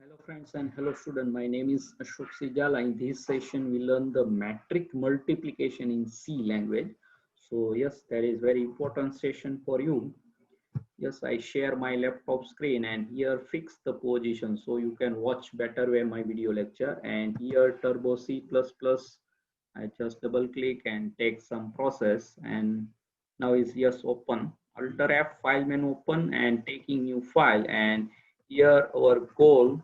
Hello friends and hello student. My name is Ashok Sijala. In this session, we learn the metric multiplication in C language. So yes, that is very important session for you. Yes, I share my laptop screen and here fix the position so you can watch better way my video lecture. And here Turbo C++, I just double click and take some process and now is yes open. Alt F file menu open and taking new file, and here our goal,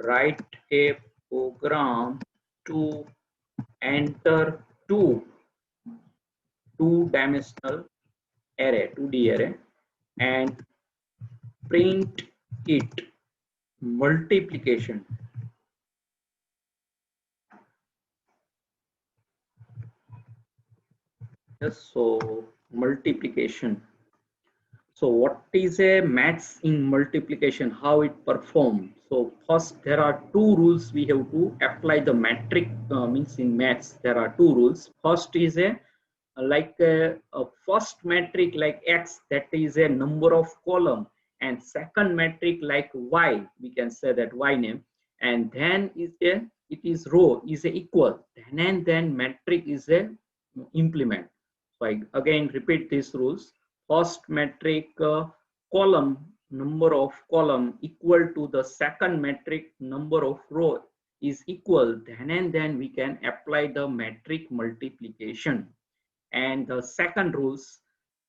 write a program to enter two-dimensional array, 2D array, and print it multiplication. Yes, so multiplication. So what is a maths in multiplication, how it performs? So first there are two rules we have to apply the metric, means in maths there are two rules. First is a first metric like x, that is a number of column, and second metric like y, we can say that y name, and then is a, it is row is a equal, then metric is a implement. So I again repeat these rules. First metric column, number of column equal to the second metric number of row is equal, then we can apply the metric multiplication. And the second rules,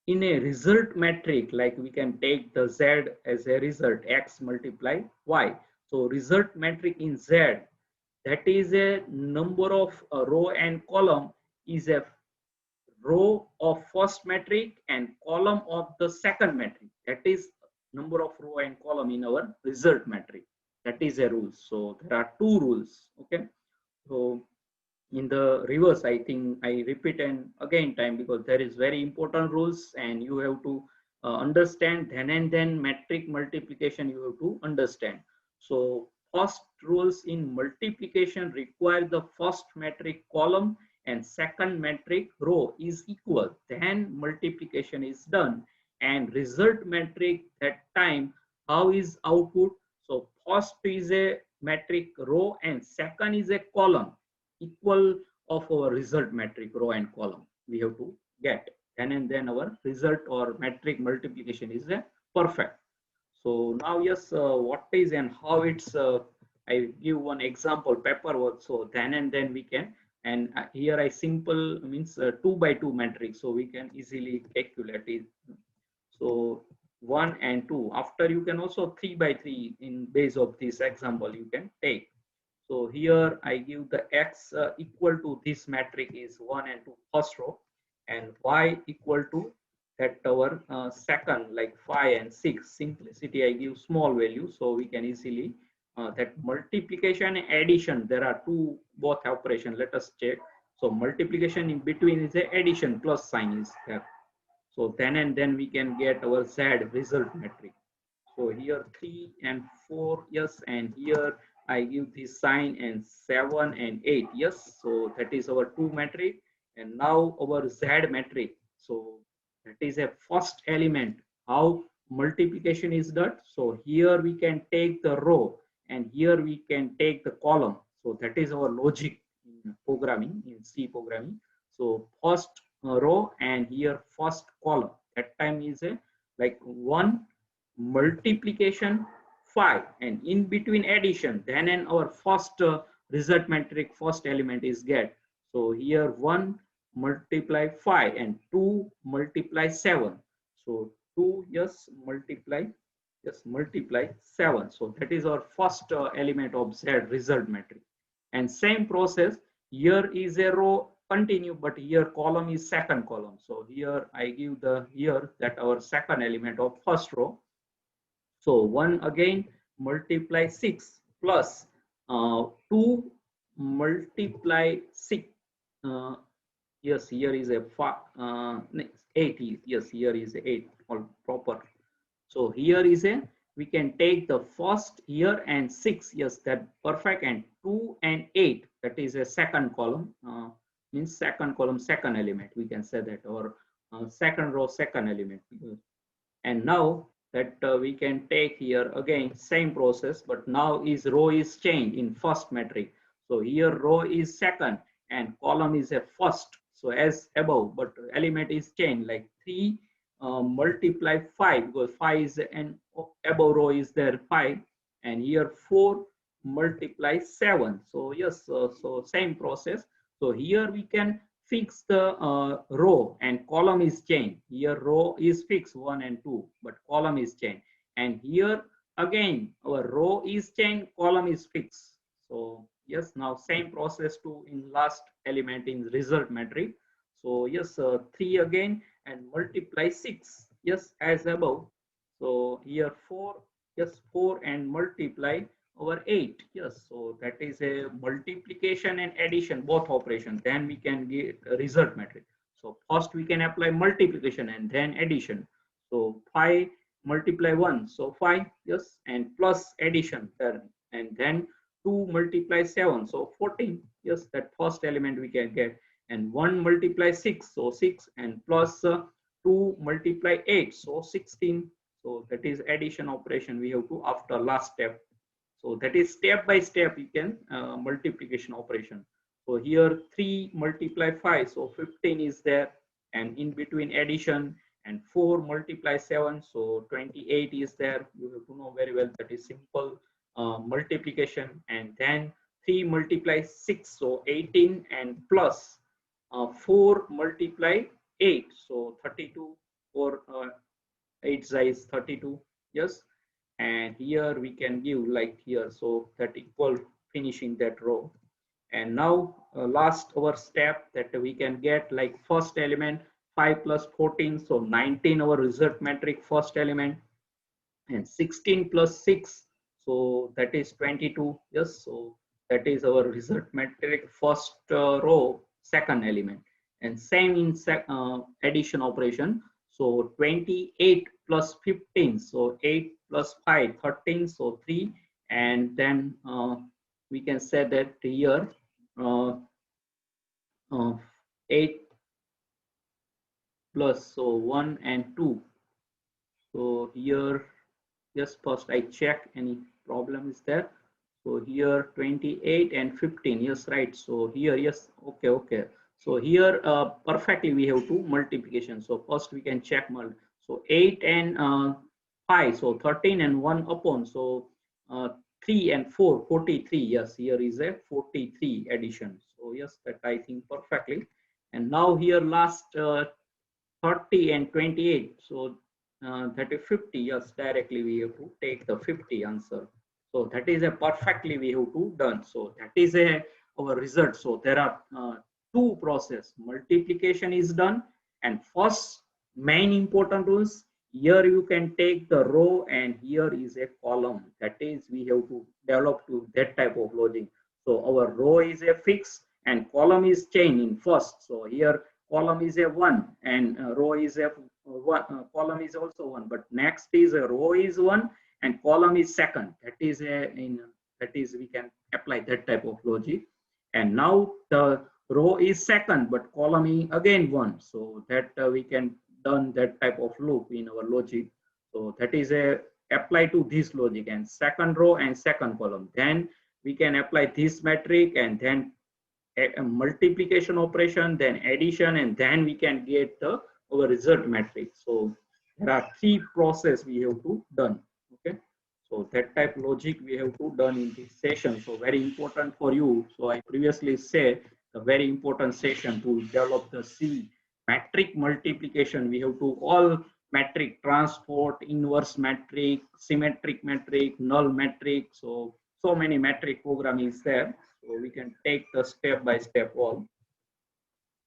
in a result metric, like we can take the z as a result, x multiply y. So result metric in z, that is a number of row and column, is a row of first metric and column of the second metric. That is number of row and column in our result metric. That is a rule. So there are two rules. Okay. So in the reverse, I think I repeat and again time, because there is very important rules and you have to understand. Then metric multiplication you have to understand. So first rules in multiplication require the first metric column and second metric row is equal, then multiplication is done. And result metric, that time how is output? So first is a metric row and second is a column equal of our result metric row and column we have to get, and then our result or metric multiplication is a perfect. So now yes, what is and how it's, I give one example paperwork, so then we can, and here I simple means 2 by 2 matrix, so we can easily calculate it. So 1 and 2, after you can also 3 by 3 in base of this example you can take. So here I give the x equal to this metric is 1 and 2 first row, and y equal to that our second, like 5 and 6. Simplicity I give small value, so we can easily that multiplication and addition, there are two both operation. Let us check. So multiplication in between is a addition, plus sign is there. So then we can get our z result metric. So here 3 and 4, yes, and here I give this sign, and 7 and 8, yes. So that is our 2 metric, and now our z metric. So that is a first element. How multiplication is done? So here we can take the row and here we can take the column. So that is our logic in programming, in C programming. So first row and here first column. That time is a like 1 multiplication 5, and in between addition, then and our first result metric first element is get. So here 1 multiply 5 and 2 multiply 7. So 2 yes multiply 7. So that is our first element of z result metric. And same process, here is a row continue, but here column is second column. So here I give the here that our second element of first row. So 1 again multiply 6 plus 2 multiply 6. Uh, yes, here is a 8. Yes, here is 8 all proper. So here is a, we can take the first here and 6. Yes, that perfect. And 2 and 8, that is a second column. Means second column, second element. We can say that, or second row, second element. And now that we can take here again same process, but now is row is changed in first metric. So here row is second and column is a first. So as above, but element is changed like 3 multiply 5, because 5 is an above row is there 5, and here 4 multiply 7. So yes, so same process. So here we can fix the row and column is changed. Here row is fixed 1 and 2, but column is changed. And here again our row is changed, column is fixed. So yes, now same process to in last element in result matrix. So yes, 3 again and multiply 6. Yes, as above. So here 4, yes, 4 and multiply over 8. Yes, so that is a multiplication and addition, both operations. Then we can get a result matrix. So first we can apply multiplication and then addition. So 5 multiply 1, so 5, yes, and plus addition there, and then 2 multiply 7, so 14. Yes, that first element we can get. And 1 multiply 6, so 6, and plus 2 multiply 8, so 16. So that is addition operation we have to after last step. So that is step by step you can multiplication operation. So here 3 multiply 5, so 15 is there, and in between addition, and 4 multiply 7, so 28 is there. You have to know very well that is simple multiplication. And then 3 multiply 6, so 18, and plus 4 multiply 8, so 32. 4 8 is 32. Yes, and here we can give like here, so that equal finishing that row. And now last our step that we can get like first element 5 plus 14, so 19 our result metric first element, and 16 plus 6, so that is 22. Yes, so that is our result metric first row second element. And same in addition operation. So 28 plus 15, so 8 plus 5 13, so 3. And then we can say that here uh, uh, 8 plus, so 1 and 2. So here, yes, first I check any problem is there. So here 28 and 15, yes, right. So here, yes, okay, okay. So here perfectly we have to multiplication. So first we can check so 8 and 5, so 13 and 1 upon. So 3 and 4, 43. Yes, here is a 43 addition. So yes, that I think perfectly. And now here last 30 and 28, so that is 50. Yes, directly we have to take the 50 answer. So that is a perfectly we have to done. So that is a our result. So there are two process. Multiplication is done, and first main important rules, here you can take the row and here is a column. That is we have to develop to that type of logic. So our row is a fixed and column is changing first. So here column is a 1 and row is a 1, column is also 1, but next is a row is 1 and column is second. That is a in that is we can apply that type of logic. And now the row is second but column is again 1, so that we can done that type of loop in our logic. So that is a apply to this logic and second row and second column. Then we can apply this metric and then a multiplication operation, then addition, and then we can get the our result matrix. So there are three process we have to done. Okay, so that type logic we have to done in this session. So very important for you. So I previously said the very important session to develop the C metric multiplication. We have to all metric transport, inverse metric, symmetric metric, null metric. So many metric program is there. So we can take the step by step all.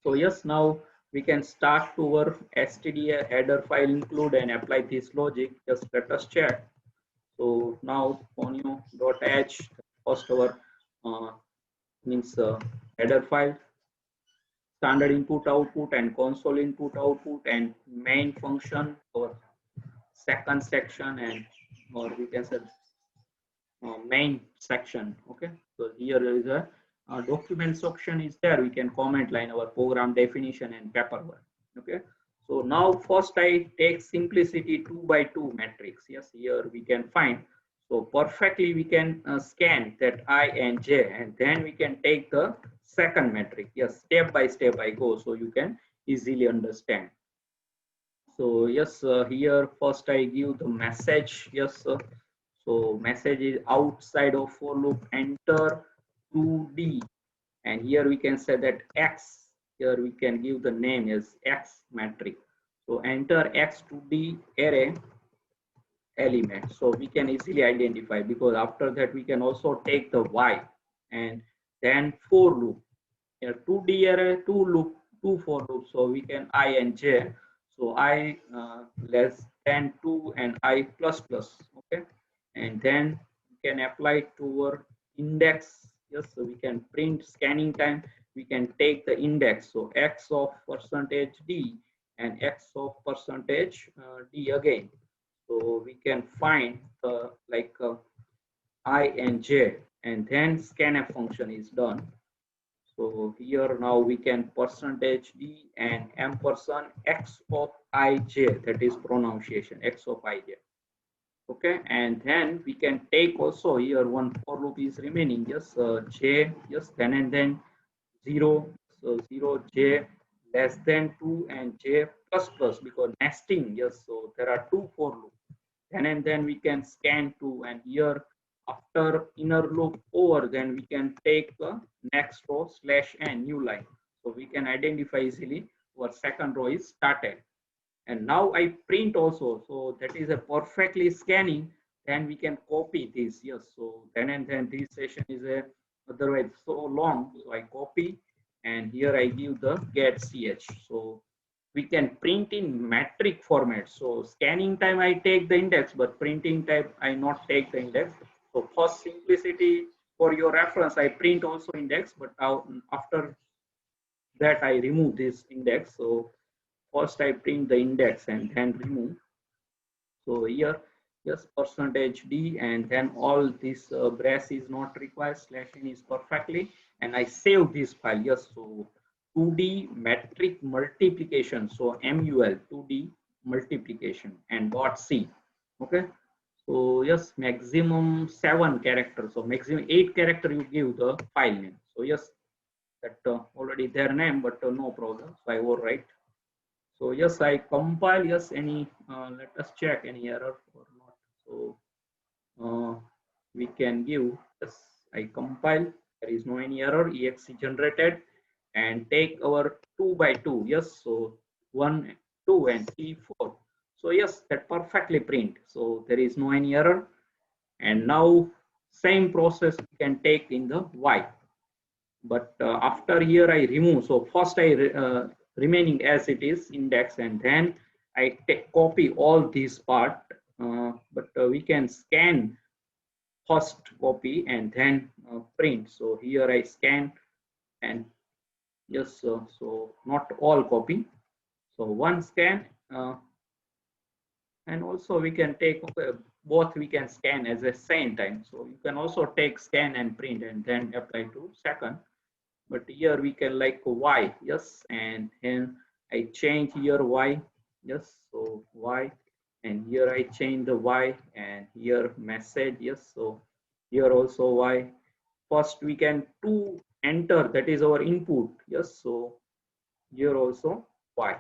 So yes, now we can start to our std header file include and apply this logic. Just let us check. So now ponyo.h first our means header file, standard input output and console input output and main function or second section, and or we can say main section. Okay, so here is a document section is there. We can comment line our program definition and paperwork. Okay, So now first I take simplicity 2 by 2 matrix. Yes, here we can find. So perfectly we can scan that I and j, and then we can take the second matrix. Yes, step by step I go so you can easily understand. So yes, here first I give the message. Yes, so message is outside of for loop, enter 2D, and here we can say that X. Here we can give the name as X matrix. So enter X 2D array element. So we can easily identify, because after that we can also take the Y and then for loop. Here 2D array, two loop, two for loop. So we can I and j. So I less than 2 and I plus plus. Okay, and then we can apply it to our index. Yes, so we can print scanning time. We can take the index. So x of percentage d and x of percentage d again. So we can find the I and j, and then scanf function is done. So here now we can percentage d and ampersand x of ij, that is pronunciation x of ij. Okay, and then we can take also here one for loop is remaining. Yes, j, yes, then and then 0. So 0 j less than 2 and j plus plus, because nesting. Yes, so there are two for loop. Then and then we can scan 2, and here after inner loop over, then we can take the next row slash n new line. So we can identify easily our second row is started. And now I print also, so that is a perfectly scanning. Then we can copy this. Yes, so then and then this session is a otherwise so long, so I copy, and here I give the get ch. So we can print in metric format. So scanning time I take the index, but printing time I not take the index. So for simplicity, for your reference, I print also index, but after that I remove this index. So first I print the index and then remove. So here, yes, percentage d, and then all this brace is not required, slash n is perfectly, and I save this file. Yes, so 2D metric multiplication. So mul 2D multiplication and dot c. Okay. So yes, maximum 7 characters. So maximum 8 character you give the file name. So yes, that already their name, but no problem. So I overwrite. So yes, I compile. Yes, any let us check any error or not. So we can give, yes, I compile. There is no any error. Exe generated, and take our 2 by 2. Yes, so 1, 2 and 3, 4. So yes, that perfectly print. So there is no any error. And now same process we can take in the Y. But after here I remove. So first I remaining as it is index, and then I copy all this part. But we can scan first copy and then print. So here I scan, and yes, so not all copy. So one scan, and also we can take both. We can scan as a same time. So you can also take scan and print and then apply to second. But here we can like y, yes, and then I change here y, yes, so y, and here I change the y, and here message, yes, so here also y. First we can to enter, that is our input, yes, so here also y.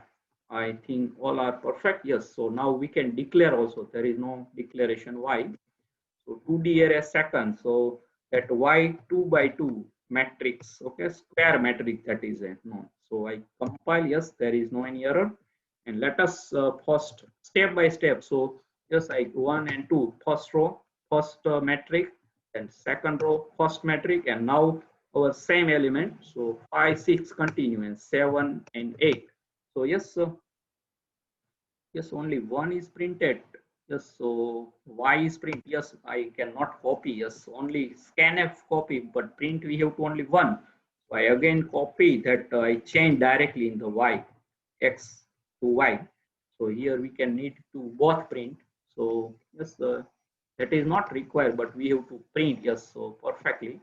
I think all are perfect. Yes, so now we can declare also, there is no declaration y. So 2D array second. So that y 2 by 2 matrix, okay, square matrix, that is a no. So I compile. Yes, there is no any error. And let us first step by step. So yes, I 1 and 2, first row, first matrix, and second row, first matrix, and now our same element. So 5, 6 continue, and 7 and 8. So yes, yes, only one is printed. Yes, so y is print. Yes, I cannot copy. Yes, only scanf copy, but print we have to only one. So I again copy that I change directly in the y, x to y. So here we can need to both print. So yes, that is not required, but we have to print. Yes, so perfectly.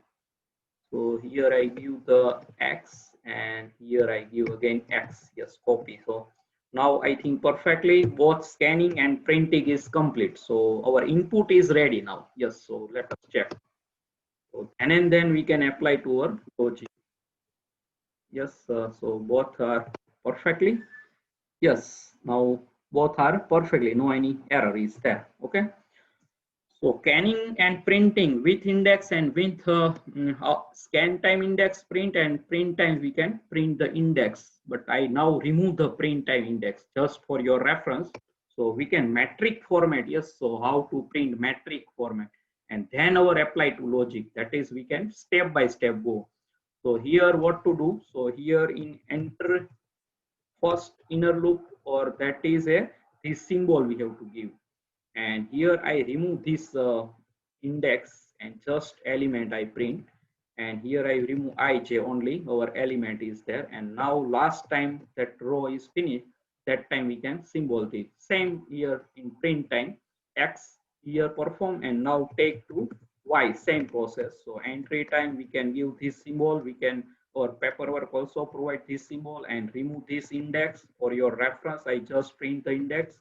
So here I give the x, and here I give again x. Yes, copy. So Now I think perfectly both scanning and printing is complete. So our input is ready now. Yes, so let us check. So, and then we can apply to our logic. Yes, so both are perfectly. Yes, now both are perfectly. No any error is there. Okay. So scanning and printing with index and with scan time index print and print time we can print the index. But I now remove the print time index just for your reference. So we can metric format. Yes. So how to print metric format and then our apply to logic. That is we can step by step go. So here what to do? So here in enter first inner loop or that is a this symbol we have to give, and here I remove this index and just element I print, and here I remove ij only, our element is there, and now last time that row is finished, that time we can symbol this same here in print time x here perform and now take to y same process. So entry time we can give this symbol, we can or paperwork also provide this symbol and remove this index. For your reference I just print the index.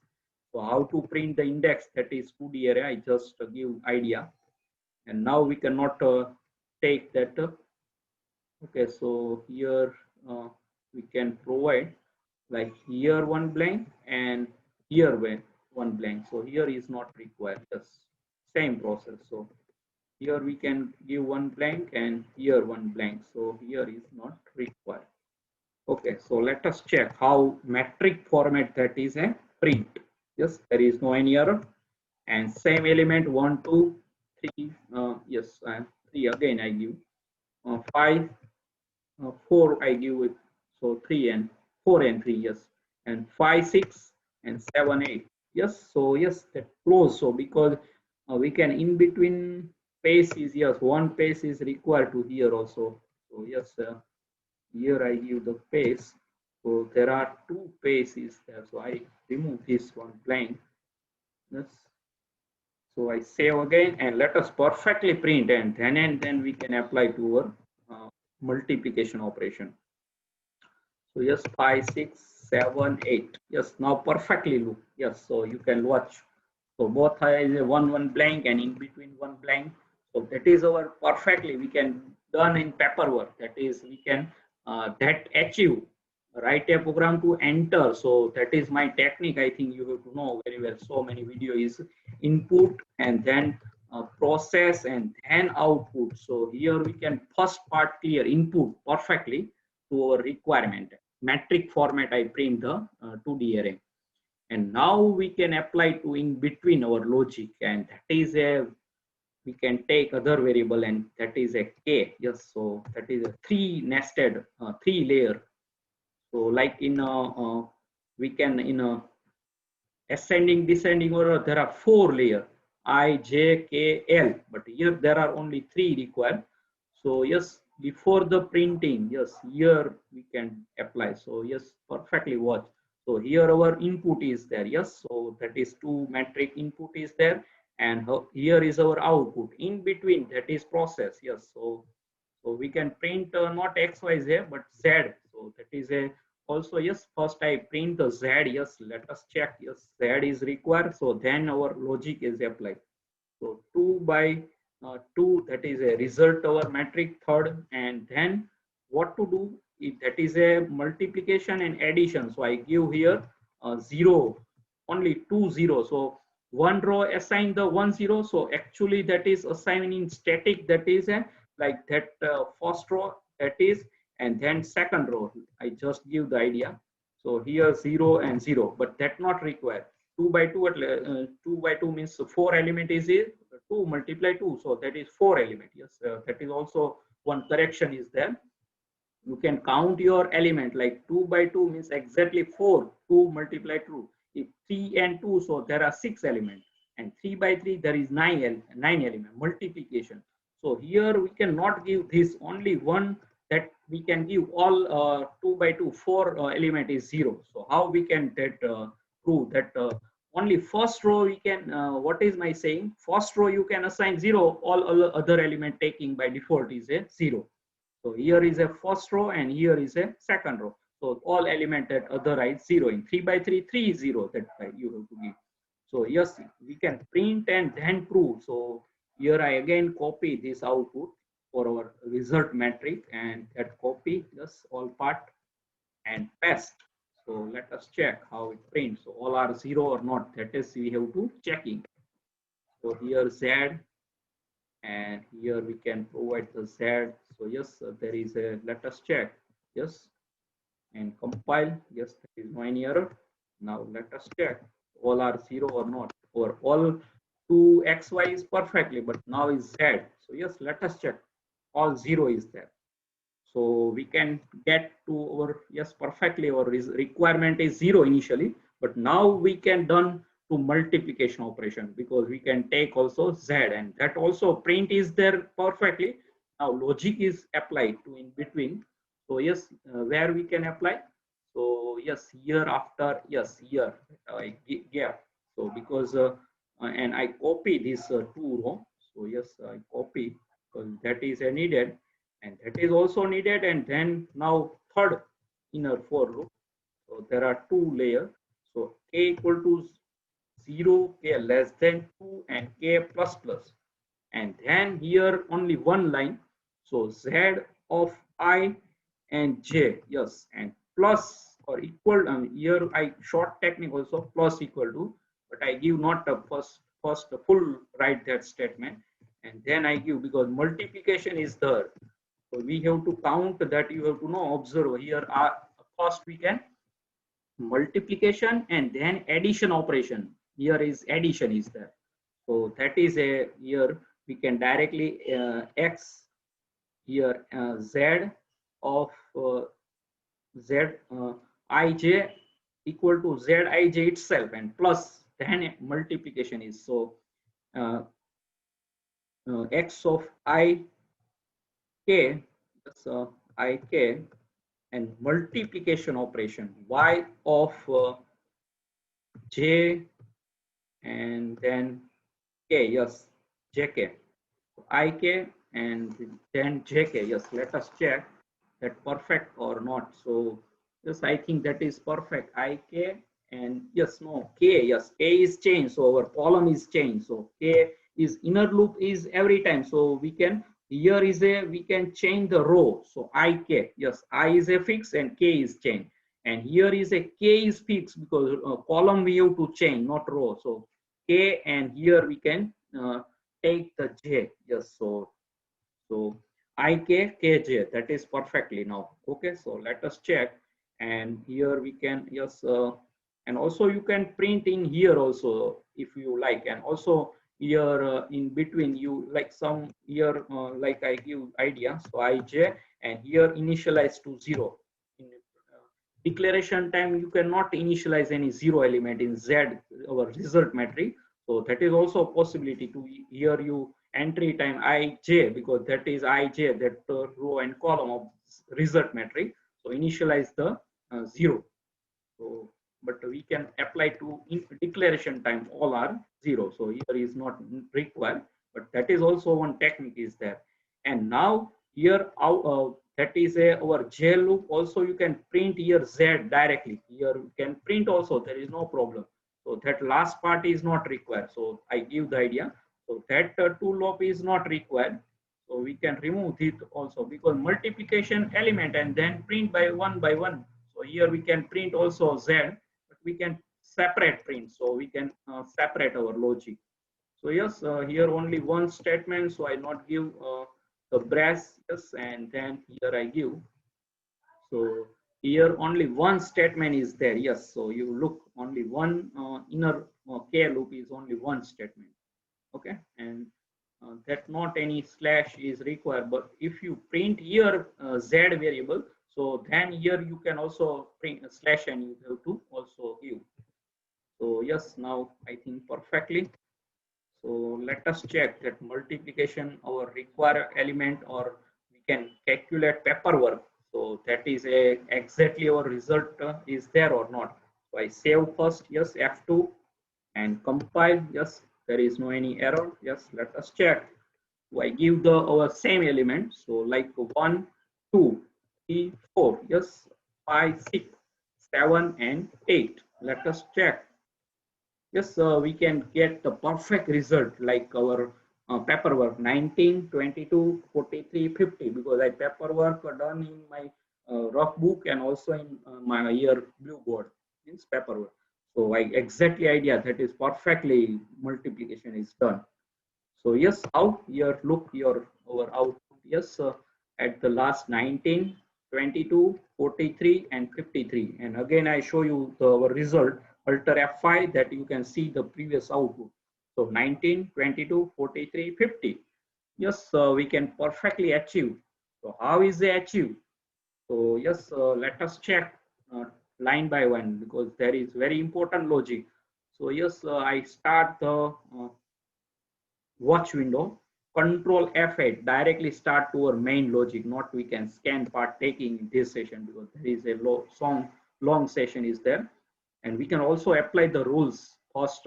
So how to print the index, that is 2D array, I just give idea, and now we cannot take that. Okay, so here we can provide like here one blank and here one blank. So here is not required, just same process. So here we can give one blank and here one blank. So here is not required. Okay, so let us check how metric format that is a print. Yes, there is no any error. And same element 1, 2, 3. Yes, 3 again I give. 5, 4 I give it. So 3 and 4 and 3. Yes, and 5, 6 and 7, 8. Yes, so yes, that close. So because we can in between space is yes, one space is required to here also. So yes. Here I give the space. So there are two spaces there. So I remove this one blank. Yes. So I save again and let us perfectly print, and then we can apply to our multiplication operation. So yes, 5, 6, 7, 8. Yes, now perfectly look. Yes, so you can watch. So both is a one blank and in between one blank. So that is our perfectly we can done in paperwork. That is we can that achieve write a program to enter. So that is my technique. I think you have to know very well. So many video is input and then process and then output. So here we can first part clear input perfectly to our requirement. Metric format I print the 2D array, and now we can apply to in between our logic, and that is a we can take other variable and that is a k. Yes, so that is a three nested three layer. So like in we can in a ascending descending order there are four layer I j k l, but here there are only three required. So yes, before the printing, yes, here we can apply. So yes, perfectly watch. So here our input is there. Yes, so that is two metric input is there, and here is our output in between, that is process. Yes, so we can print not xyz but z. So that is a also yes, first I print the z. Yes, let us check. Yes, z is required, so then our logic is applied. So 2 by 2, that is a result our metric third, and then what to do if that is a multiplication and addition. So I give here 0, only 2 0. So one row assign the 1 0. So actually that is assigned in static, that is a like that first row that is, and then second row I just give the idea. So here 0 and 0, but that not required. 2 by 2 2 by 2 means 4 element is it, 2 multiply 2, so that is 4 element. Yes, that is also one correction is there. You can count your element like 2 by 2 means exactly 4, 2 multiply 2. If 3 and 2, so there are 6 elements, and 3 by 3 there is 9 element multiplication. So here we cannot give this only one, that we can give all 2 by 2 4 element is 0. So how we can that prove that only first row we can what is my saying, first row you can assign 0, all other element taking by default is a 0. So here is a first row and here is a second row. So all element at other is 0. In 3 by 3, 3 is 0. That you have to give. So yes, we can print and then prove. So here I again copy this output for our result metric, and that copy just all part and paste. So let us check how it prints. So all are 0 or not. That is we have to checking. So here Z, and here we can provide the Z. So yes, there is a, let us check. Yes, and compile. Yes, there is no any error. Now let us check. All are 0 or not. Or all 2xy is perfectly, but now is Z. So yes, let us check. All 0 is there. So we can get to our, yes, perfectly our requirement is 0 initially, but now we can done to multiplication operation, because we can take also Z, and that also print is there perfectly. Now logic is applied to in between. So yes, where we can apply. So yes, here after, yes, here I gap. So because and I copy this 2 row. So yes, I copy because that is needed, and that is also needed. And then now third inner for loop. So there are 2 layers. So k equal to 0, k less than 2, and k plus plus. And then here only one line. So z of I and j, yes, and plus or equal. Here I short technique also plus equal to, but I give not a first full write that statement, and then I give, because multiplication is there. So we have to count that, you have to know, observe here are first we can multiplication and then addition operation. Here is addition is there. So that is a, here we can directly x here z of z ij equal to z ij itself, and plus then multiplication is, so uh, x of I k, I k, and multiplication operation y of j, and then k, yes, jk, ik, and then jk. Yes, let us check that perfect or not. So yes, I think that is perfect. Ik, and yes, no, k, yes, k is changed, so our column is changed. So k is inner loop is every time. So we can, here is a, we can change the row. So ik, yes, I is a fix and k is changed. And here is a k is fixed, because column we have to change, not row. So k, and here we can take the j. Yes, so ik kj, that is perfectly now. Okay, so let us check, and here we can, yes, and also you can print in here also if you like, and also here in between you like some here like I give idea. So ij, and here initialize to 0. In declaration time you cannot initialize any 0 element in z, our result metric. So that is also a possibility to, here you entry time ij, because that is ij, that row and column of result metric. So initialize the 0. So but we can apply to in declaration time all are 0. So here is not required, but that is also one technique is there. And now here that is a our j loop. Also you can print here z directly. Here you can print also, there is no problem. So that last part is not required. So I give the idea. So that two loop is not required. So we can remove it also, because multiplication element and then print by one. So here we can print also z, but we can separate print. So we can separate our logic. So yes, here only one statement. So I not give the brass, yes, and then here I give. So here only one statement is there. Yes, so you look only one inner k loop is only one statement. Okay, and that not any slash is required. But if you print here z variable, so then here you can also print a slash, and you have to also give. So yes, now I think perfectly. So let us check that multiplication our require element, or we can calculate paperwork. So that is a exactly our result is there or not. So I save first, yes, F2, and compile. Yes, there is no any error. Yes, let us check. So I give the our same element. So like 1, 2, 3, 4. Yes, 5, 6, 7, and 8. Let us check. Yes, we can get the perfect result like our paperwork 19, 22, 43, 50 because I paperwork done in my rough book and also in my year blue board means paperwork. So I exactly idea that is perfectly multiplication is done. So yes, how here look your our output. Yes, at the last 19, 22, 43, and 53. And again, I show you the our result alter F5 that you can see the previous output. So 19, 22, 43, 50. Yes, we can perfectly achieve. So how is they achieved? So yes, let us check line by one because there is very important logic. So yes, I start the watch window, control F8 directly start to our main logic, not we can scan part taking in this session because there is a long session is there. And we can also apply the rules. First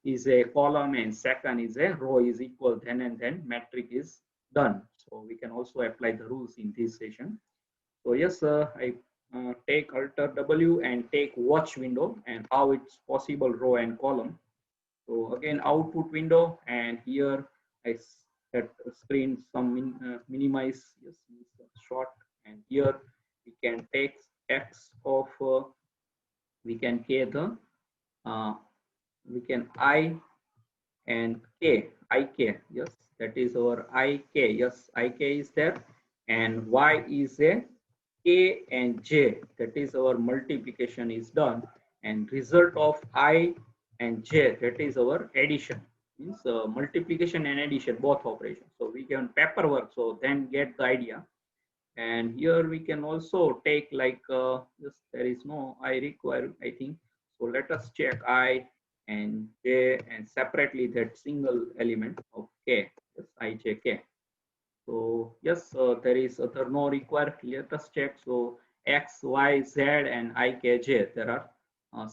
is a column and second is a row is equal then and then metric is done. So we can also apply the rules in this session. So yes, I take Alter W and take watch window and how it's possible row and column. So again, output window, and here I set screen some minimize, yes, short, and here we can take X of we can K the uh, we can I and K IK, yes, that is our IK, yes, IK is there, and Y is a K and J, that is our multiplication is done, and result of I and J, that is our addition, means multiplication and addition both operations. So we can paperwork, so then get the idea. And here we can also take like this, there is no I require, I think. So let us check I and J and separately that single element of K, yes, I, J, K. So yes, there is other no required. Let us check. So X, Y, Z, and I, K, J. There are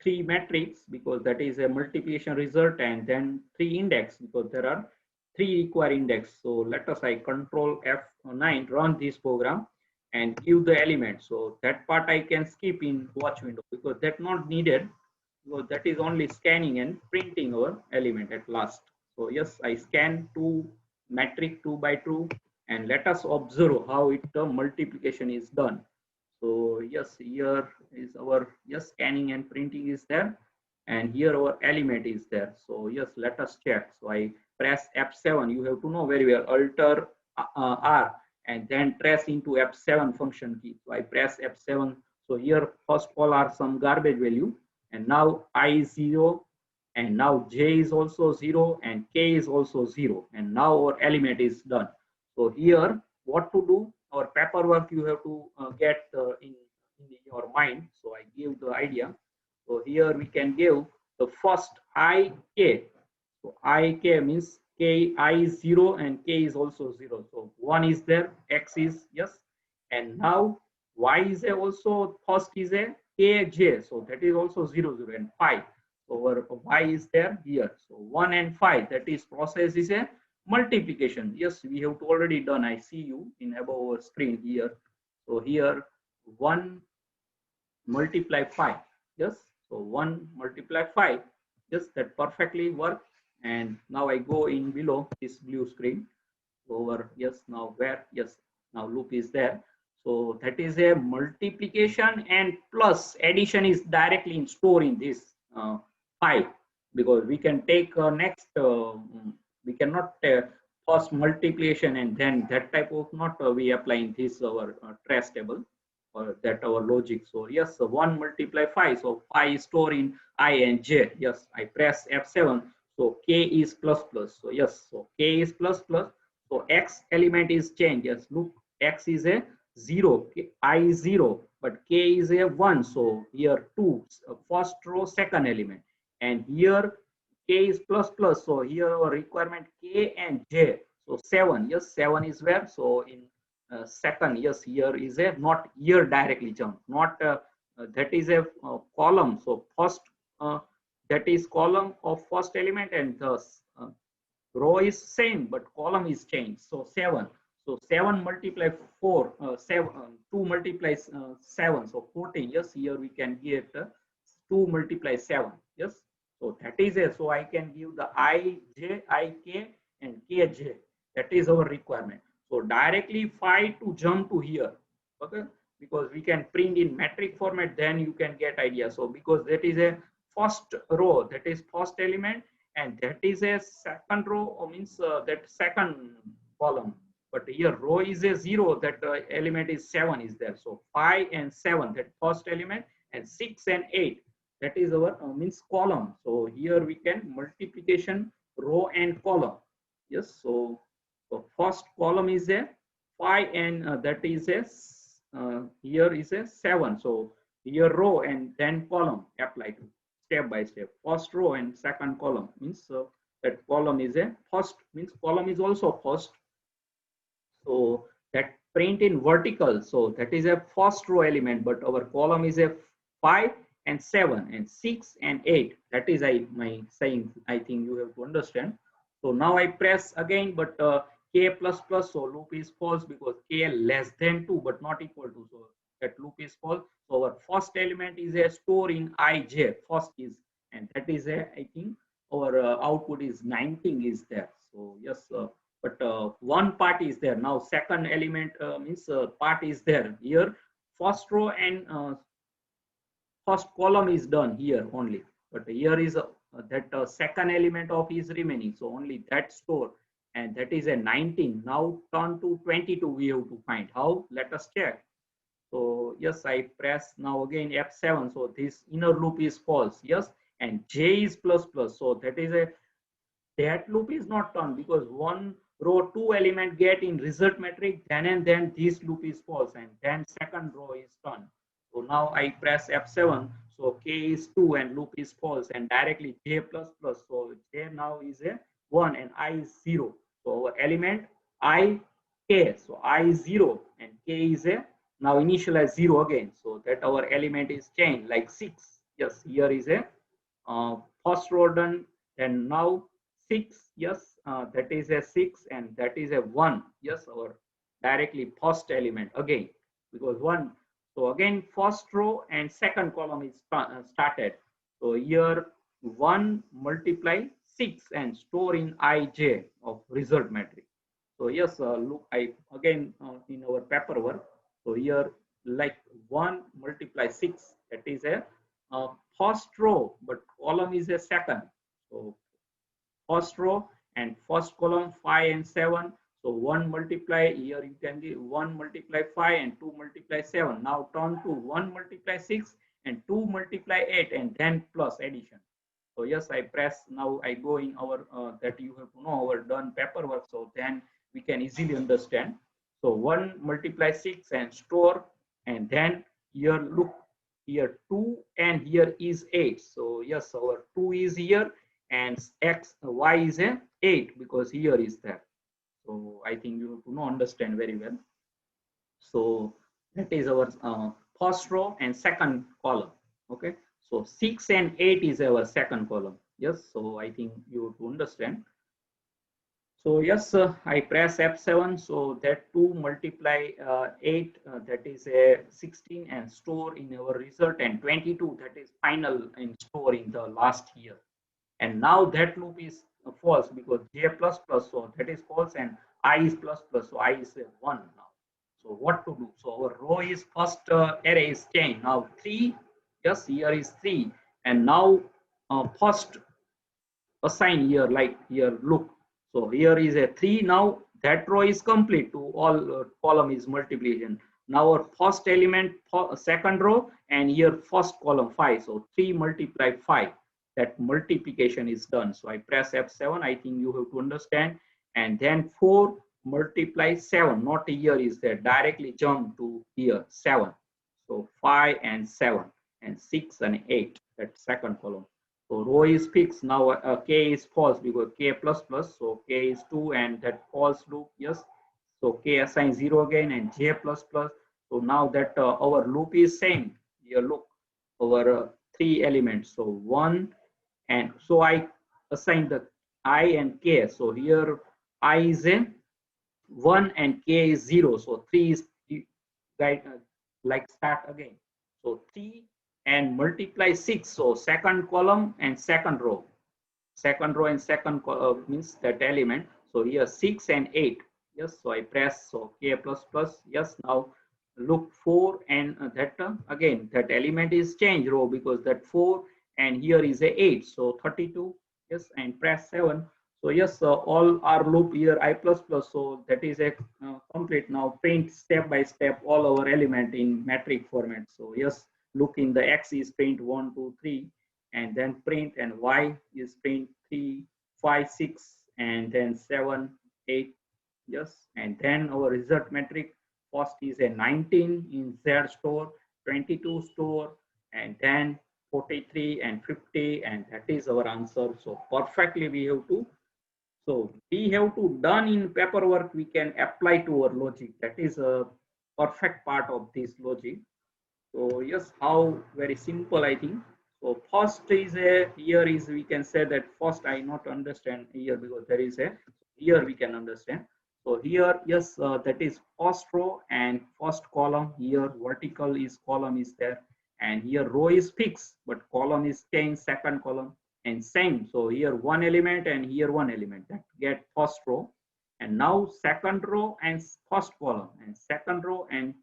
three matrix because that is a multiplication result, and then three index because there are three required index. So let us I control F9 run this program and give the element. So that part I can skip in watch window because that not needed because that is only scanning and printing our element at last. So yes, I scan two metric 2 by 2 and let us observe how it multiplication is done. So yes, here is our yes scanning and printing is there, and here our element is there. So yes, let us check. So I press F7. You have to know very well. Alter R and then trace into F7 function key. So I press F7. So here first all are some garbage value, and now I is 0, and now J is also 0, and K is also 0, and now our element is done. So here what to do, our paperwork you have to get in your mind. So I give the idea. So here we can give the first I K. So I K means K I is 0 and K is also 0. So 1 is there, X is yes, and now Y is a also first is a K J. So that is also 0 0 and 5. So our Y is there here. So 1 and 5, that is process is a multiplication. Yes, we have to already done. I see you in above our screen here. So here 1 multiply 5, yes, so 1 multiply 5, yes, that perfectly work. And now I go in below this blue screen over, yes, now where, yes, now loop is there. So that is a multiplication and plus addition is directly in store in this 5 because we can take next we cannot first multiplication and then that type of not we apply in this our trace table or that our logic. So yes, 1 multiply 5, so 5 is stored in I and J. Yes, I press F7, so K is plus plus. So yes, so K is plus plus. So X element is changed. Yes, look, X is a 0, I is 0, but K is a 1. So here 2, first row, second element. And here K is plus plus. So here our requirement K and J. So 7, yes, 7 is where? So in second, yes, here is a not here directly jump, not that is a column. So first that is column of first element and thus row is same but column is changed. So 7, So 7 multiply 4, 2 multiplies 7, so 14. Yes, here we can get 2 multiply 7. Yes, so that is it. So I can give the I, J, I, K and K, J. That is our requirement. So directly 5 to jump to here. Okay, because we can print in metric format, then you can get idea. So because that is a first row, that is first element, and that is a second row, or means that second column. But here row is a 0, that element is 7 is there. So 5 and 7, that first element, and 6 and 8, that is our means column. So here we can multiplication row and column. Yes, so first column is a 5, and that is a here is a 7. So here row and then column apply to step by step. First row and second column means that column is a first, means column is also first. So that print in vertical, so that is a first row element, but our column is a 5 and 7 and 6 and 8. That is my saying, I think you have to understand. So now I press again, but k plus plus, so loop is false because k less than 2 but not equal to, so that loop is false. So our first element is a store in ij, first is, and that is a, I think our output is 19 is there. So yes, but one part is there. Now second element means part is there here. First row and first column is done here only, but here is that second element of is remaining, so only that store, and that is a 19. Now turn to 22, we have to find how. Let us check. So yes, I press now again F7, so this inner loop is false. Yes, and J is plus plus, so that is a, that loop is not turned because one row two element get in result matrix, then and then this loop is false, and then second row is turned. So now I press F7, so K is 2 and loop is false, and directly J plus plus, so J now is a 1 and I is 0. So our element I, K, so I is 0 and K is a, now initialize 0 again, so that our element is changed like 6. Yes, here is a first row done, and now 6. Yes, that is a 6 and that is a 1. Yes, our directly first element again, because 1. So again first row and second column is started. So here 1 multiply 6 and store in ij of result matrix. So yes, look, I again in our paperwork, so here like 1 multiply 6, that is a first row, but column is a second. So first row and first column 5 and 7. So 1 multiply, here you can give 1 multiply 5 and 2 multiply 7. Now turn to 1 multiply 6 and 2 multiply 8 and then plus addition. So yes, I press, now I go in our that you have to know our done paperwork, so then we can easily understand. So 1 multiply 6 and store, and then here look, here 2 and here is 8. So yes, our 2 is here and x y is a 8 because here is there. So I think you have to know, understand very well. So that is our first row and second column. Okay, so 6 and 8 is our second column. Yes, so I think you have to understand. So yes, I press F7, so that 2 multiply 8, that is a 16 and store in our result, and 22, that is final and store in the last year. And now that loop is false because J plus plus, so that is false, and I is plus plus, so I is 1 now. So what to do? So our row is first array is changed. Now 3, yes, here is 3, and now first assign here, like here look, so here is a 3. Now that row is complete to all column is multiplication. Now our first element second row, and here first column 5, so 3 multiply 5, that multiplication is done. So I press F7, I think you have to understand. And then 4 multiply 7, not here is there, directly jump to here 7. So 5 and 7 and 6 and 8, that second column. So row is fixed. Now k is false because k plus plus, so k is 2 and that false loop. Yes, so k assign 0 again and j plus plus. So now that our loop is same. Here look, our 3 elements, so 1, and so I assign the I and k. So here I is a 1 and k is 0, so 3 is guide like start again. So 3 and multiply 6, so second column and second row, and second means that element. So here 6 and 8. Yes, so I press, so k plus plus. Yes, now look 4 and that again that element is change row because that 4 and here is a 8, so 32. Yes, and press 7. So yes, all are loop here I plus plus, so that is a complete. Now print step by step all our element in metric format. So yes, look in the x is print 1 2 3, and then print, and y is print 3 5 6, and then 7 8. Yes, and then our result metric first is a 19 in Z store, 22 store, and then 43 and 50, and that is our answer. So perfectly we have to, so we have to done in paperwork, we can apply to our logic. That is a perfect part of this logic. So yes, how very simple I think. So first is a, here is, we can say that first I not understand here because there is a, here we can understand. So here yes, that is first row and first column. Here vertical is column is there, and here row is fixed but column is changed, second column, and same. So here one element and here one element, that get first row, and now second row and first column, and second row and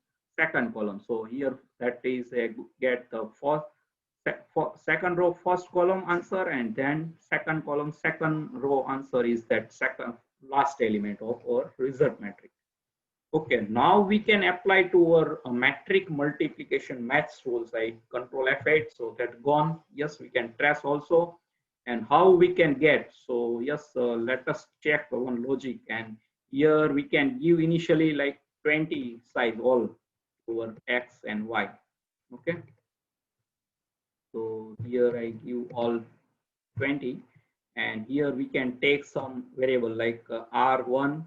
second column. So here that is a get the first second row first column answer, and then second column second row answer is that second last element of our result matrix. Okay, now we can apply to our metric multiplication maths rules. I control F8, so that gone. Yes, we can trace also, and how we can get. So yes, let us check one logic, and here we can give initially like 20 size all over x and y. Okay, so here I give all 20, and here we can take some variable like r1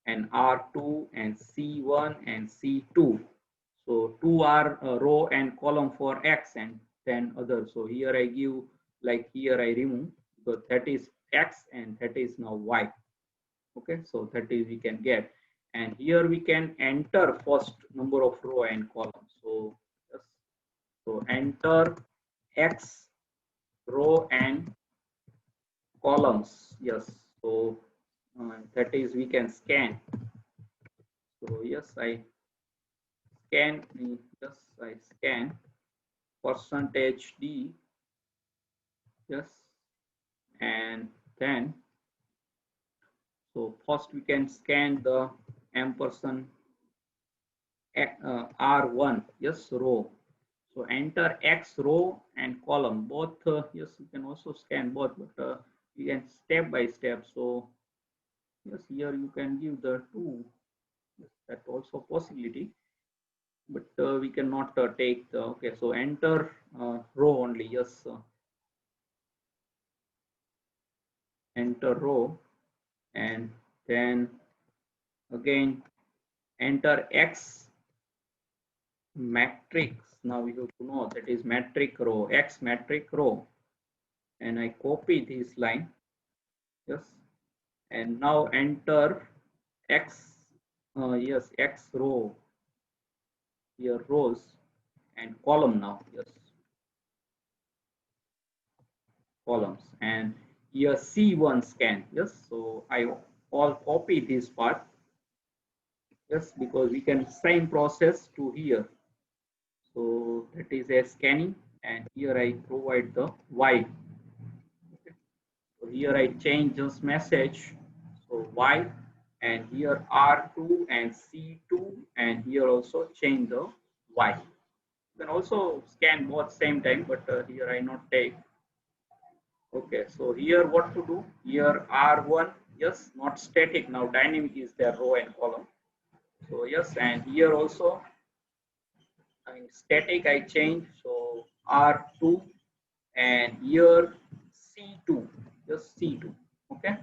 and r2 and c1 and c2. So 2 are row and column for x, and then other. So here I give, like here I remove, so that is x and that is now y. Okay, so that is we can get, and here we can enter first number of row and column. So yes, so enter x row and columns. Yes, so that is we can scan. So yes, I scan, yes I scan percentage d. Yes, and then so first we can scan the ampersand r1, yes, row. So enter x row and column both. Yes, you can also scan both, but you can step by step. So yes, here you can give the two. Yes, that also possibility, but we cannot take the, okay. So enter row only. Yes, enter row, and then again enter x matrix. Now we have to know that is metric row, x metric row, and I copy this line. Yes, and now enter x, yes, x row, here rows and column now. Yes, columns, and here c1 scan. Yes, so I all copy this part. Yes, because we can same process to here. So that is a scanning, and here I provide the y. Okay. So here I change this message. So y, and here R2 and C2, and here also change the y. You can also scan both same time, but here I not take. Okay, so here what to do? Here R1, yes, not static, now dynamic is there, row and column. So yes, and here also in static I change, so R2, and here C2, just C2. Okay,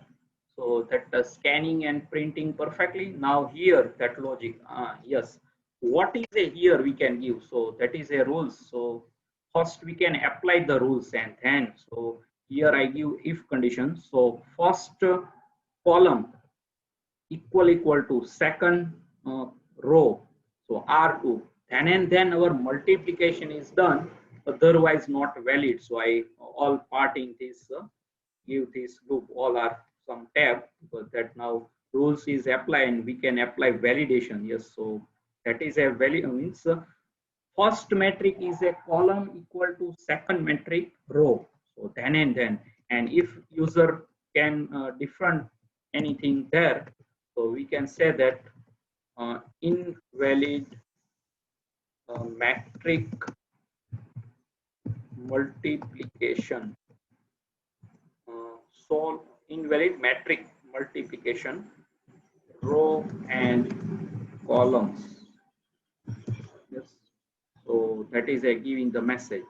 so that the scanning and printing perfectly. Now here that logic, yes, what is a here we can give, so that is a rules. So first we can apply the rules, and then so here I give if condition. So first column equal to second row, so R2, and then our multiplication is done, otherwise not valid. So I all part in this give this loop all are some tab, because that now rules is apply and we can apply validation. Yes, so that is a valid means first metric is a column equal to second metric row. So then and if user can different anything there, so we can say that invalid metric multiplication. So invalid metric multiplication row and columns. Yes. So that is a giving the message.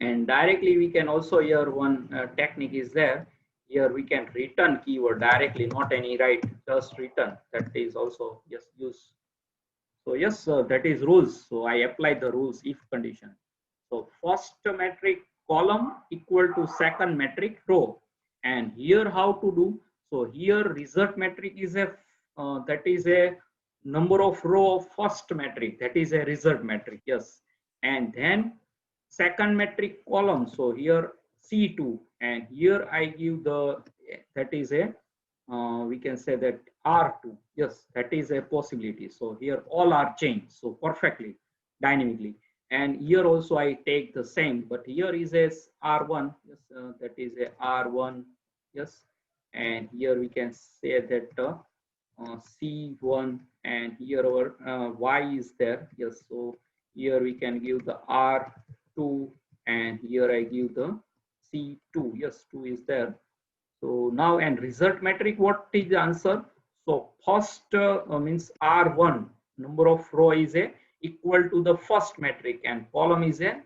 And directly we can also here one technique is there. Here we can return keyword directly, not any write, just return. That is also just use. So yes, that is rules. So I apply the rules if condition. So first metric column equal to second metric row. And here how to do? So here result metric is a that is a number of row of first metric. That is a result metric. Yes. And then second metric column. So here C2, and here I give the that is a we can say that R2. Yes, that is a possibility. So here all are changed so perfectly dynamically. And here also I take the same, but here is a R1. Yes, that is a R1. Yes, and here we can say that C1, and here our Y is there. Yes, so here we can give the R2, and here I give the C2. Yes, 2 is there. So now and result metric, what is the answer? So first means R1 number of row is a equal to the first metric, and column is a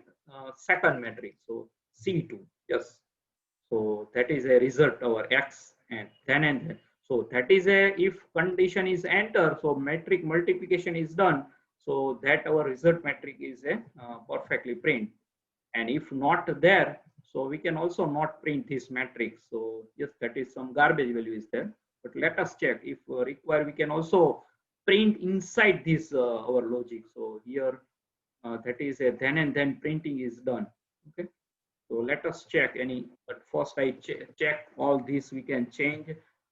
second metric. So C2. Yes. So that is a result over X, and then. So that is a if condition is enter. So metric multiplication is done. So that our result metric is a perfectly print. And if not there, so we can also not print this matrix. So yes, that is some garbage value is there, but let us check if required. We can also print inside this our logic. So here that is a then and then printing is done. Okay, so let us check any, but first I check all this. We can change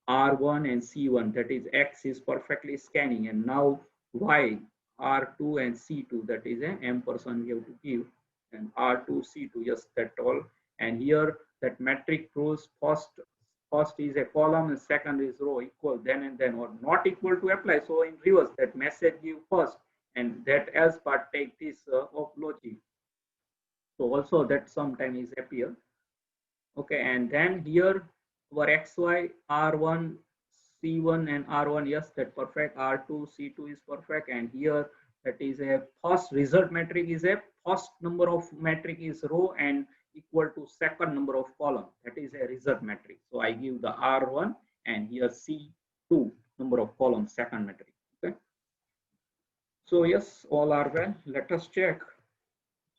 R1 and C1, that is X is perfectly scanning, and now Y, R2 and C2, that is a ampersand we have to give, and R2, C2, yes, that all. And here that metric rules, first is a column and second is row equal, then and then, or not equal to apply. So in reverse, that message give first, and that else part take this of logic. So also that sometime is appear. Okay, and then here our xy R1, C1 and R1, yes, that perfect. R2, C2 is perfect, and here that is a first result metric is a first number of metric is row and equal to second number of column. That is a result metric. So I give the R1, and here C2 number of columns, second metric. Okay. So yes, all are well. Let us check.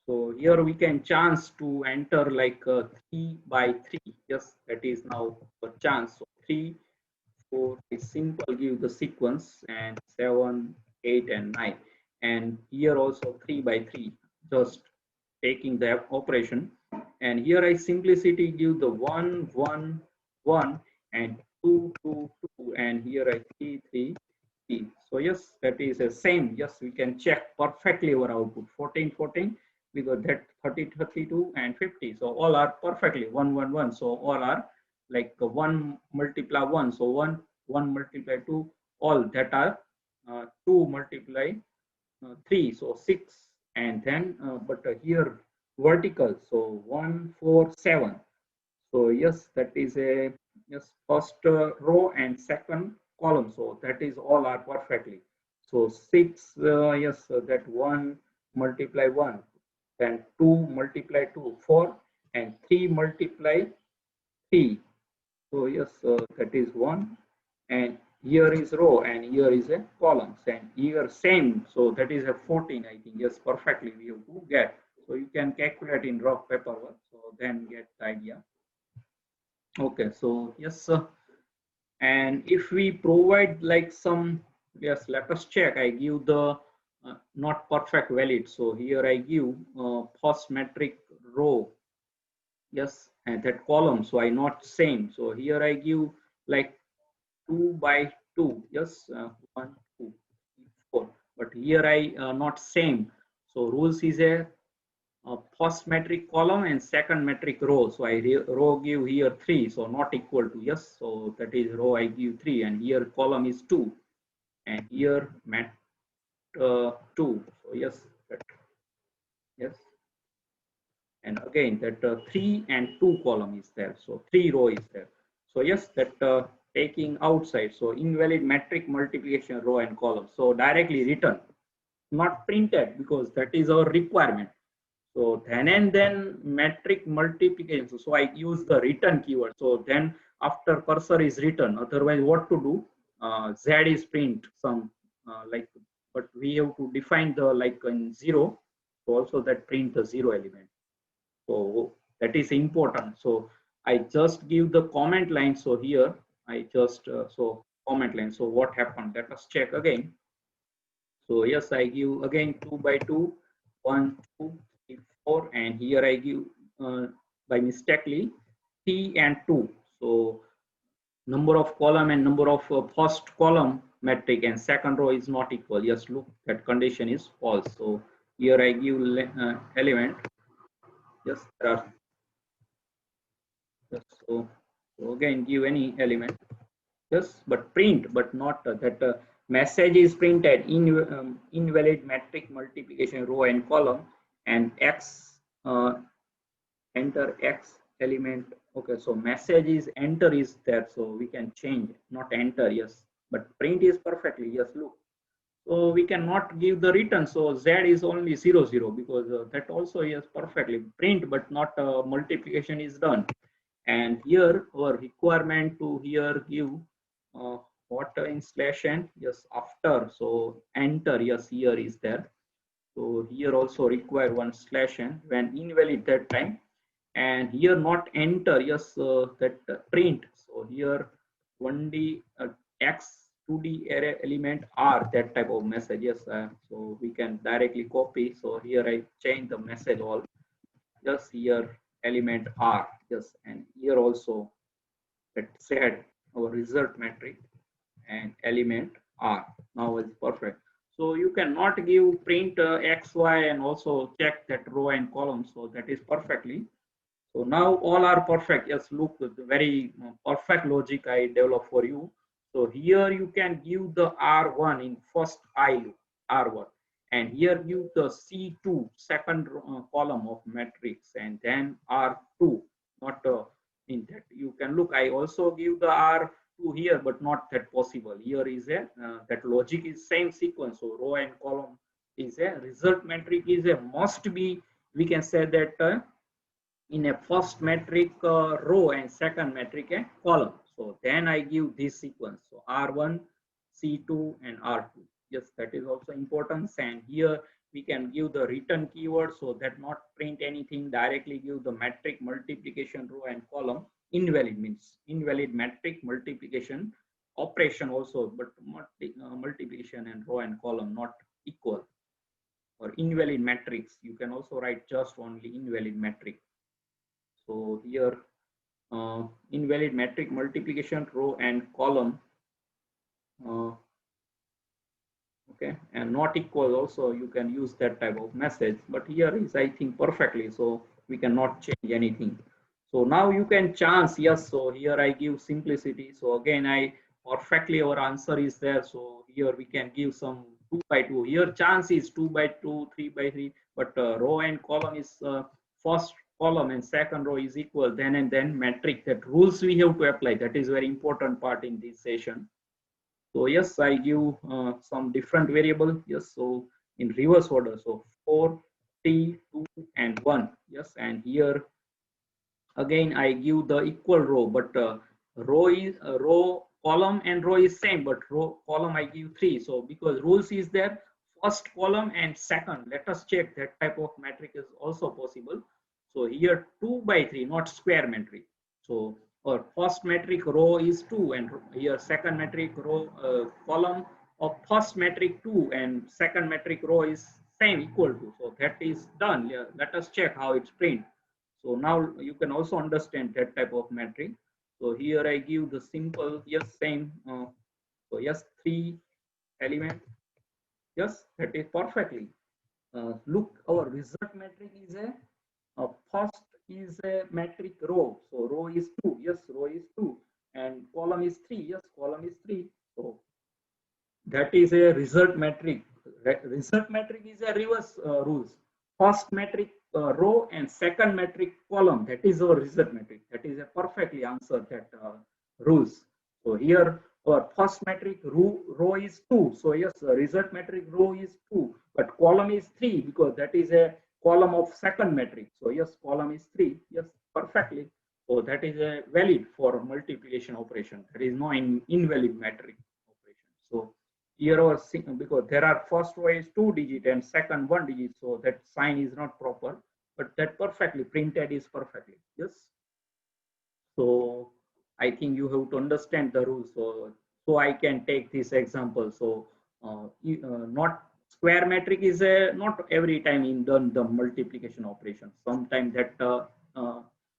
So here we can chance to enter like 3 by 3. Yes, that is now a chance. So 3, 4 is simple, give the sequence, and 7, 8 and 9. And here also 3 by 3, just taking the operation. And here I simplicity give the 1, 1, 1 and 2, 2, 2. And here I 3, 3. So yes, that is the same. Yes, we can check perfectly our output 14, 14. We got that 30, 32 and 50. So all are perfectly 1, 1, 1. So all are like 1 multiply 1. So 1, 1 multiply 2, all that are 2 multiply 3. So 6. And then, but here vertical. So 1, 4, 7. So yes, that is a yes first row and second column. So that is all are perfectly. So 6, yes, that 1 multiply 1, then 2 multiply 2, 4, and 3 multiply 3. So yes, that is 1, and here is row and here is a columns, and here same. So that is a 14, I think. Yes, perfectly we have to get. So you can calculate in rough paperwork. So then get the idea. Okay, so yes, And if we provide like some, yes, let us check. I give the not perfect valid. So here I give first metric row, yes, and that column. So I not same. So here I give like 2 by 2, yes, 1, 2, 3, 4. But here I not same. So rules is a first metric column and second metric row. So I row give here 3, so not equal to, yes. So that is row I give 3, and here column is 2, and here mat 2. So yes, that, yes, and again that 3 and 2 column is there. So 3 row is there. So yes, that taking outside. So invalid metric multiplication row and column. So directly written, not printed, because that is our requirement. So then and then metric multiplication. So I use the return keyword. So then after cursor is written, otherwise what to do? Z is print some like, but we have to define the like in 0. So also that print the 0 element. So that is important. So I just give the comment line. So here I just so comment line. So what happened? Let us check again. So yes, I give again 2 by 2, 1, 2, 3, 4, and here I give by mistakenly T and 2. So number of column and number of first column metric and second row is not equal. Yes, look, that condition is false. So here I give element. Yes, there are. Yes, so again give any element. Yes, but print, but not that message is printed in invalid metric multiplication row and column, and X enter X element. Okay, so message is enter is there, so we can change, not enter, yes, but print is perfectly, yes, look. So we cannot give the return. So Z is only 0, 0, because that also is perfectly print, but not multiplication is done. And here our requirement to here give uh, what in slash n, yes, after. So enter, yes, here is there. So here also require one slash n when invalid that time, and here not enter, yes, that print. So here 1D X 2D array element R, that type of message, yes. So we can directly copy. So here I change the message all, just here element R, yes, and here also that set our result metric and element R. Now it's perfect. So you cannot give print X, Y, and also check that row and column. So that is perfectly. So now all are perfect. Yes, look, the very perfect logic I develop for you. So here you can give the R1 in first I loop, R1. And here give the C2 second column of matrix, and then R2, not in that. You can look, I also give the R2 here, but not that possible. Here is a, that logic is same sequence. So row and column is a result metric is a must be, we can say that in a first metric row and second metric a column. So then I give this sequence. So R1, C2, and R2. Yes, that is also important. And here we can give the return keyword, so that not print anything, directly give the metric multiplication row and column. Invalid means invalid metric multiplication operation also, but multiplication and row and column not equal. Or invalid matrix, you can also write just only invalid metric. So here invalid metric multiplication row and column, uh, okay, and not equal also you can use that type of message, but here is I think perfectly, so we cannot change anything. So now you can chance, yes. So here I give simplicity. So again I perfectly our answer is there. So here we can give some 2 by 2. Here chance is 2 by 2, 3 by 3, but row and column is first column and second row is equal, then and then metric, that rules we have to apply. That is very important part in this session. So yes, I give some different variable. Yes, so in reverse order. So 4, T, 2, and 1. Yes, and here again I give the equal row, but row is row, column and row is same, but row column I give 3. So because rules is there, first column and second. Let us check that type of metric is also possible. So here 2 by 3, not square metric. So or first metric row is 2, and here second metric row column of first metric 2 and second metric row is same equal to. So that is done. Yeah, let us check how it's print. So now you can also understand that type of metric. So here I give the simple yes same. So yes, 3 element. Yes, that is perfectly. Look, our result metric is a first is a metric row. So row is 2. Yes, row is 2. And column is 3. Yes, column is 3. So that is a result metric. Result metric is a reverse rules. First metric row and second metric column. That is our result metric. That is a perfectly answer that rules. So here our first metric row is 2. So yes, result metric row is 2, but column is 3 because that is a column of second metric. So yes, column is 3. Yes, perfectly. So that is a valid for multiplication operation. There is no invalid metric operation. So here our because there are first row is 2 digit and second 1 digit, so that sign is not proper, but that perfectly printed is perfectly. Yes. So I think you have to understand the rules. So I can take this example. So not square metric is a not every time in the multiplication operation. Sometimes that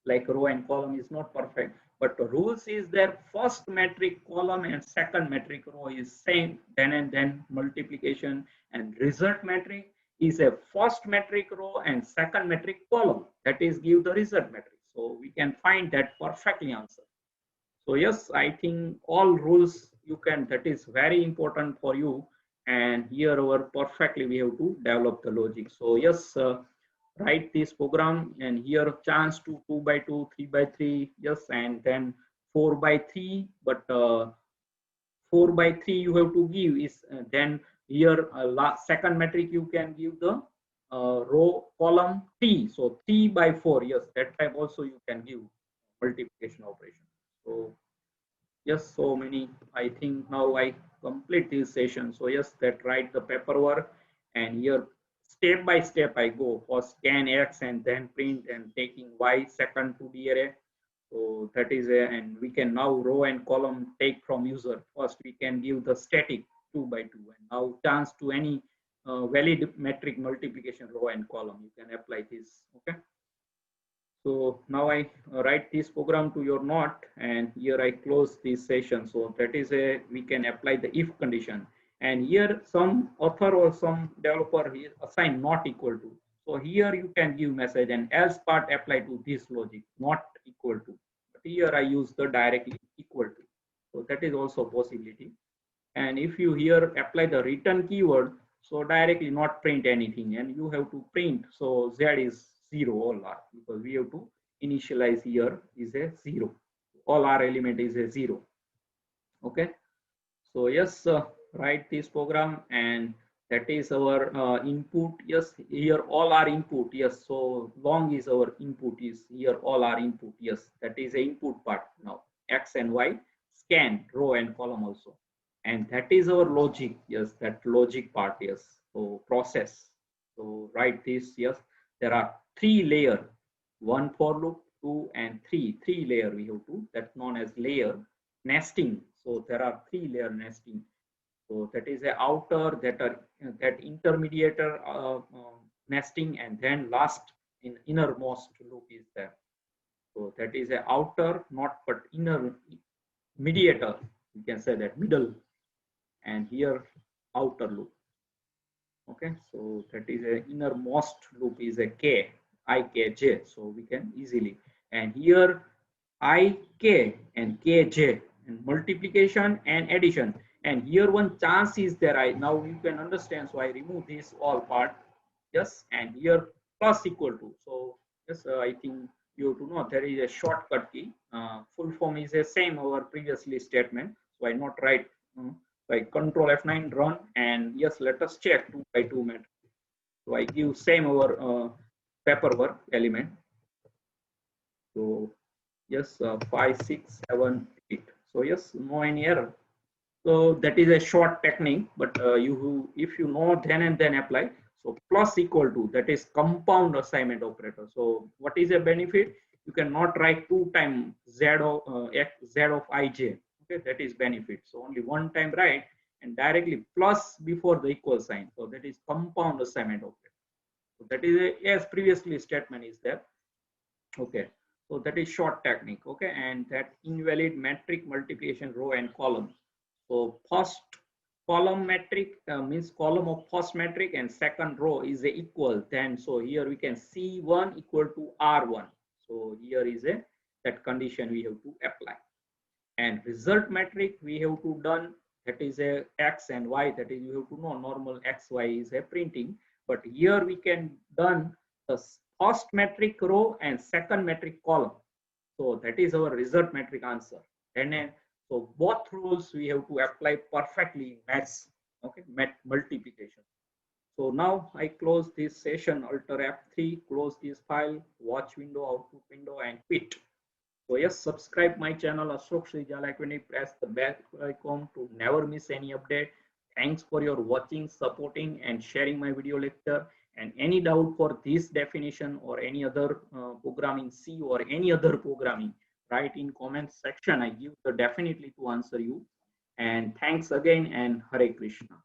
like row and column is not perfect, but the rules is their first metric column and second metric row is same, then and then multiplication, and result metric is a first metric row and second metric column, that is give the result metric. So we can find that perfectly answer. So yes, I think all rules you can, that is very important for you. And here our perfectly we have to develop the logic. So yes, write this program, and here chance to 2 by 2, 3 by 3, yes, and then 4 by 3, but 4 by 3 you have to give is then here second metric you can give the row column 3, so 3 by 4, yes, that type also you can give multiplication operation. So yes, so many, I think now I complete this session. So yes, that write the paperwork, and here step by step I go for scan X and then print and taking Y second to the array. So that is a, and we can now row and column take from user. First we can give the static 2 by 2, and now chance to any valid metric multiplication row and column you can apply this. Okay. So now I write this program to your note, and here I close this session. So that is a, we can apply the if condition, and here some author or some developer assign not equal to. So here you can give message and else part apply to this logic not equal to. But here I use the directly equal to. So that is also a possibility. And if you here apply the return keyword, so directly not print anything, and you have to print. So Z is 0 all R, because we have to initialize here is a 0. All R element is a 0. Okay. So yes, write this program, and that is our input. Yes, here all our input. Yes, so long is our input is here all our input. Yes, that is the input part. Now X and Y scan row and column also, and that is our logic. Yes, that logic part. Yes, so process. So write this. Yes, there are 3 layer, 1 for loop, 2 and 3. 3 layer we have to, that's known as layer nesting. So there are 3 layer nesting. So that is a outer, that are that intermediate nesting, and then last in innermost loop is there. So that is a outer, not but inner mediator. You can say that middle, and here outer loop. Okay, so that is a innermost loop is a k, I, k, j. So we can easily, and here I, k and k, j, and multiplication and addition. And here one chance is there. I now you can understand. So I remove this all part. Yes, and here plus equal to. So yes, I think you have to know there is a shortcut key. Full form is the same our previously statement. So I not write. Like control F9 run, and yes, let us check 2 by 2 matrix. So I give same over paperwork element. So yes, 5, 6, 7, 8. So yes, no any error. So that is a short technique, but if you know then and then apply. So plus equal to, that is compound assignment operator. So what is a benefit? you cannot write 2 times z of z of ij. Okay, that is benefit. So only one time write and directly plus before the equal sign. So that is compound assignment operator. So that is as previously statement is there. Okay, so that is short technique. Okay, and that invalid metric multiplication row and column. So first column metric means column of first metric and second row is a equal. Then so here we can C1 equal to R1. So here is a that condition we have to apply. And result metric we have to done, that is a x and y, that is you have to know normal x y is a printing, but here we can done the first metric row and second metric column. So that is our result metric answer. And then so both rules we have to apply perfectly in maths. Okay, multiplication. So now I close this session, Alter F3, close this file, watch window, output window, and quit. So yes, subscribe my channel Ashok Srijala Academy. Press the bell icon to never miss any update. Thanks for your watching, supporting, and sharing my video lecture. And any doubt for this definition or any other programming C or any other programming, write in comment section. I give the definitely to answer you. And thanks again and Hare Krishna.